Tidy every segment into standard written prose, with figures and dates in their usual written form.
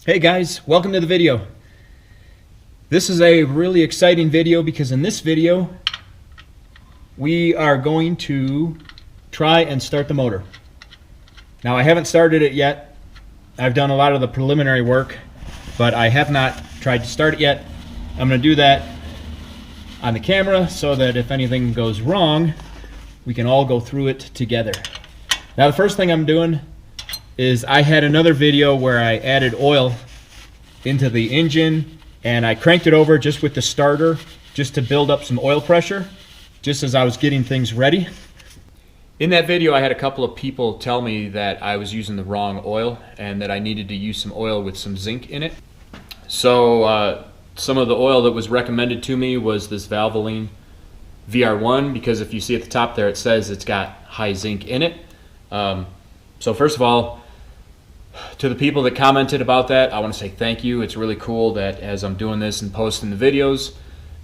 Hey guys, welcome to the video. This is a really exciting video because in this video we are going to try and start the motor. Now I haven't started it yet. I've done a lot of the preliminary work, but I have not tried to start it yet. I'm going to do that on the camera so that if anything goes wrong, we can all go through it together. Now the first thing I'm doing is I had another video where I added oil into the engine and I cranked it over just with the starter just to build up some oil pressure just as I was getting things ready. In that video I had a couple of people tell me that I was using the wrong oil and that I needed to use some oil with some zinc in it. So some of the oil that was recommended to me was this Valvoline VR1, because if you see at the top there it says it's got high zinc in it. So first of all, to the people that commented about that, I want to say thank you. It's really cool that as I'm doing this and posting the videos,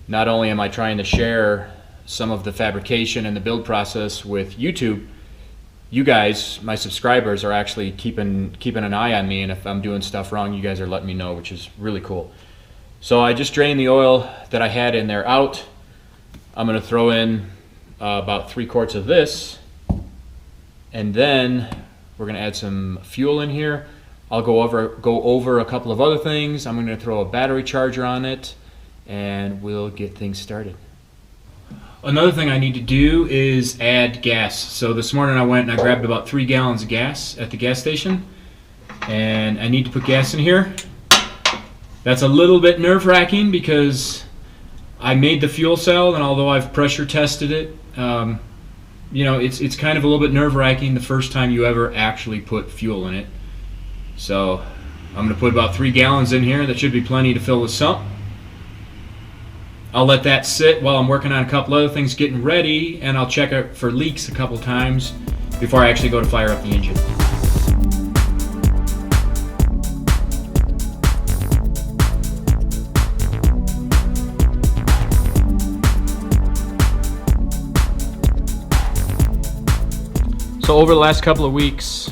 not only am I trying to share some of the fabrication and the build process with YouTube, you guys, my subscribers, are actually keeping an eye on me, and if I'm doing stuff wrong, you guys are letting me know, which is really cool. So I just drained the oil that I had in there out. I'm going to throw in about 3 quarts of this, and then we're going to add some fuel in here. I'll go over a couple of other things. I'm going to throw a battery charger on it, and we'll get things started. Another thing I need to do is add gas. So this morning I went and I grabbed about 3 gallons of gas at the gas station, and I need to put gas in here. That's a little bit nerve-wracking because I made the fuel cell, and although I've pressure tested it, you know, it's kind of a little bit nerve-wracking the first time you ever actually put fuel in it. So I'm going to put about 3 gallons in here. That should be plenty to fill the sump. I'll let that sit while I'm working on a couple other things getting ready, and I'll check out for leaks a couple times before I actually go to fire up the engine. So over the last couple of weeks,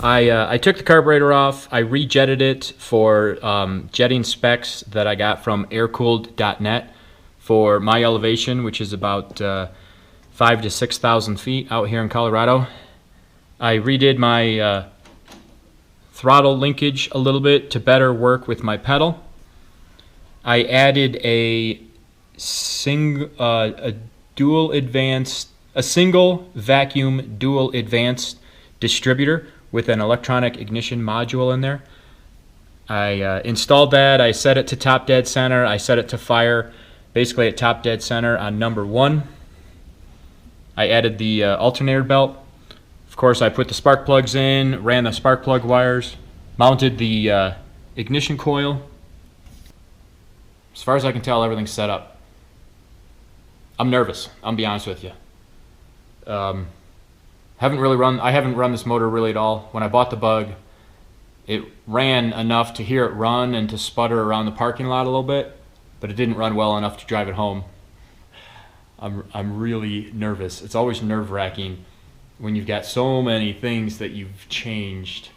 I took the carburetor off. I rejetted it for jetting specs that I got from aircooled.net for my elevation, which is about 5,000 to 6,000 feet out here in Colorado. I redid my throttle linkage a little bit to better work with my pedal. I added a single vacuum dual advanced distributor with an electronic ignition module in there. I installed that. I set it to top dead center. I set it to fire basically at top dead center on number 1. I added the alternator belt. Of course, I put the spark plugs in, ran the spark plug wires, mounted the ignition coil. As far as I can tell, everything's set up. I'm nervous, I'll be honest with you. I haven't run this motor really at all. When I bought the Bug, it ran enough to hear it run and to sputter around the parking lot a little bit, but it didn't run well enough to drive it home. I'm really nervous. It's always nerve-wracking when you've got so many things that you've changed.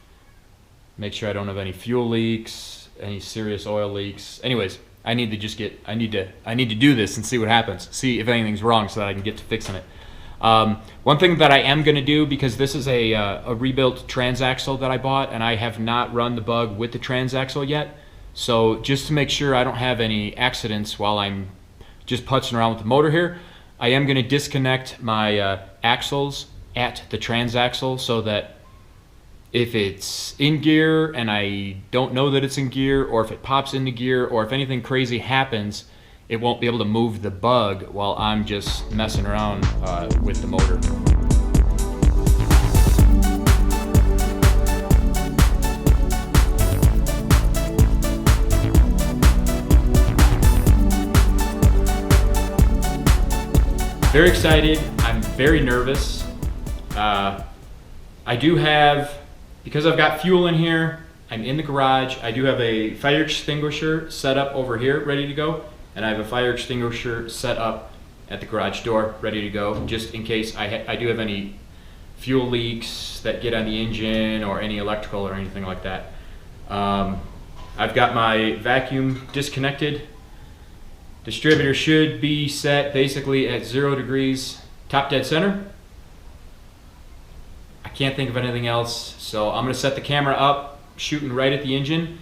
Make sure I don't have any fuel leaks, any serious oil leaks. Anyways, I need to do this and see what happens. See if anything's wrong so that I can get to fixing it. One thing that I am going to do, because this is a rebuilt transaxle that I bought, and I have not run the Bug with the transaxle yet, so just to make sure I don't have any accidents while I'm just putzing around with the motor here, I am going to disconnect my axles at the transaxle so that if it's in gear and I don't know that it's in gear, or if it pops into gear, or if anything crazy happens, it won't be able to move the Bug while I'm just messing around with the motor. Very excited. I'm very nervous. I do have, because I've got fuel in here, I'm in the garage, I do have a fire extinguisher set up over here ready to go. And I have a fire extinguisher set up at the garage door ready to go, just in case I do have any fuel leaks that get on the engine or any electrical or anything like that. I've got my vacuum disconnected. Distributor should be set basically at 0 degrees, top dead center. I can't think of anything else, so I'm gonna set the camera up, shooting right at the engine.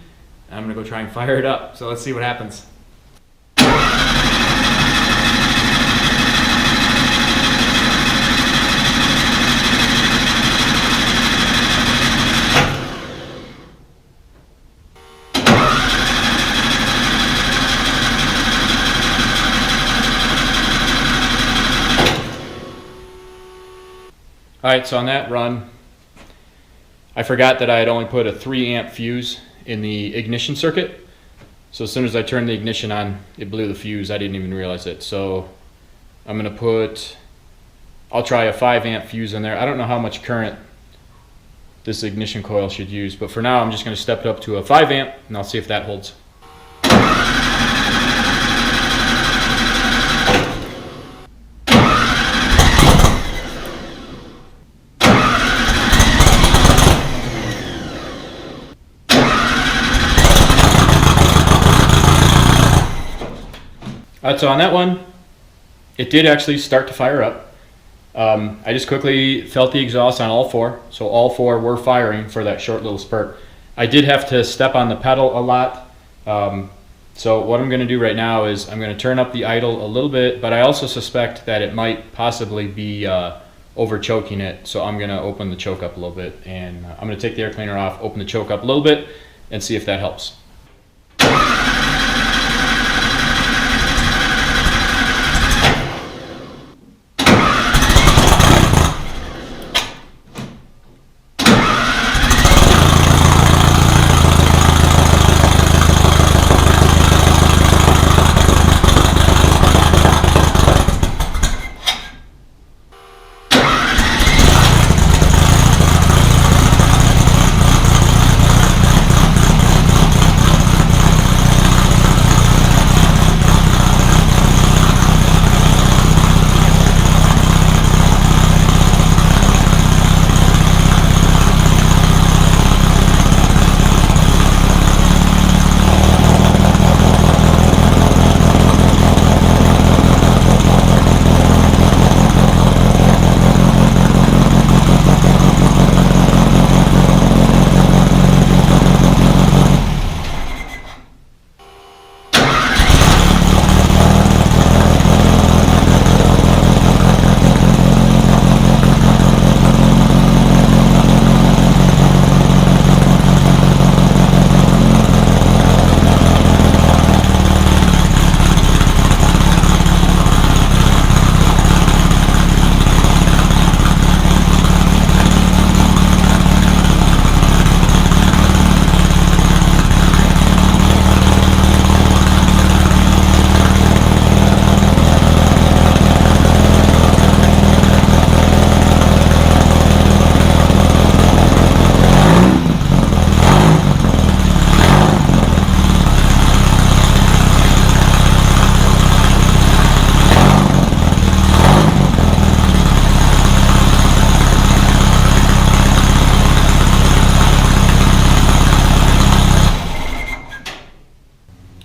I'm gonna go try and fire it up. So let's see what happens. All right, so on that run, I forgot that I had only put a 3 amp fuse in the ignition circuit. So as soon as I turned the ignition on, it blew the fuse. I didn't even realize it. So I'm gonna I'll try a 5 amp fuse in there. I don't know how much current this ignition coil should use, but for now I'm just gonna step it up to a 5 amp and I'll see if that holds. So on that one, it did actually start to fire up. I just quickly felt the exhaust on all 4, so all 4 were firing for that short little spurt. I did have to step on the pedal a lot, so what I'm going to do right now is I'm going to turn up the idle a little bit, but I also suspect that it might possibly be over choking it, so I'm going to open the choke up a little bit, and I'm going to take the air cleaner off, open the choke up a little bit, and see if that helps.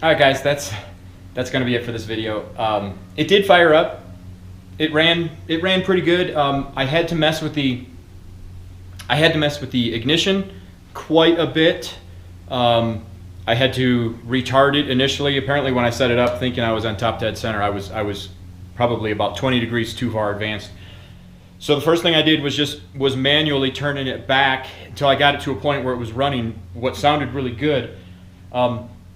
Alright guys, that's gonna be it for this video. It did fire up. It ran pretty good. I had to mess with the ignition quite a bit. I had to retard it initially. Apparently when I set it up thinking I was on top dead center, I was probably about 20 degrees too far advanced. So the first thing I did was manually turning it back until I got it to a point where it was running what sounded really good.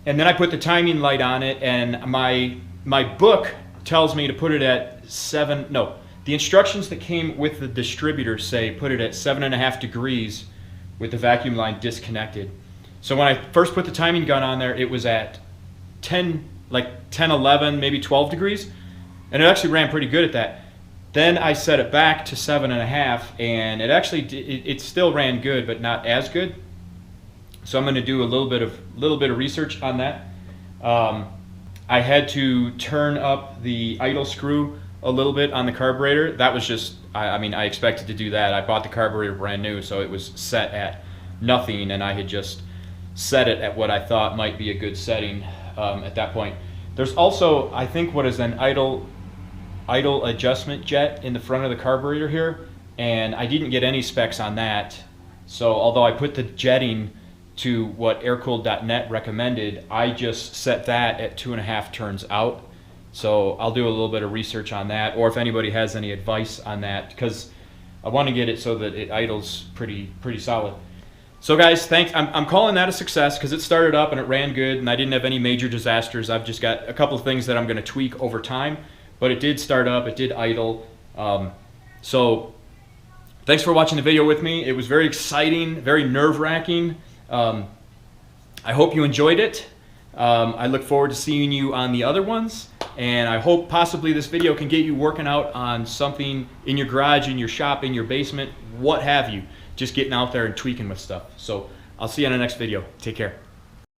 And then I put the timing light on it, and my book tells me to put it at the instructions that came with the distributor say put it at 7.5 degrees with the vacuum line disconnected. So when I first put the timing gun on there, it was at 10, 11, maybe 12 degrees, and it actually ran pretty good at that. Then I set it back to 7.5, and it still ran good, but not as good. So I'm going to do a little bit of research on that. I had to turn up the idle screw a little bit on the carburetor. That was just, I expected to do that. I bought the carburetor brand new, so it was set at nothing, and I had just set it at what I thought might be a good setting at that point. There's also, I think, what is an idle adjustment jet in the front of the carburetor here, and I didn't get any specs on that. So although I put the jetting to what aircooled.net recommended, I just set that at 2.5 turns out. So I'll do a little bit of research on that, or if anybody has any advice on that, because I want to get it so that it idles pretty solid. So guys, thanks. I'm calling that a success because it started up and it ran good and I didn't have any major disasters. I've just got a couple of things that I'm going to tweak over time, but it did start up, it did idle. So thanks for watching the video with me. It was very exciting, very nerve-wracking. I hope you enjoyed it. I look forward to seeing you on the other ones, and I hope possibly this video can get you working out on something in your garage, in your shop, in your basement, what have you. Just getting out there and tweaking with stuff. So I'll see you on the next video. Take care.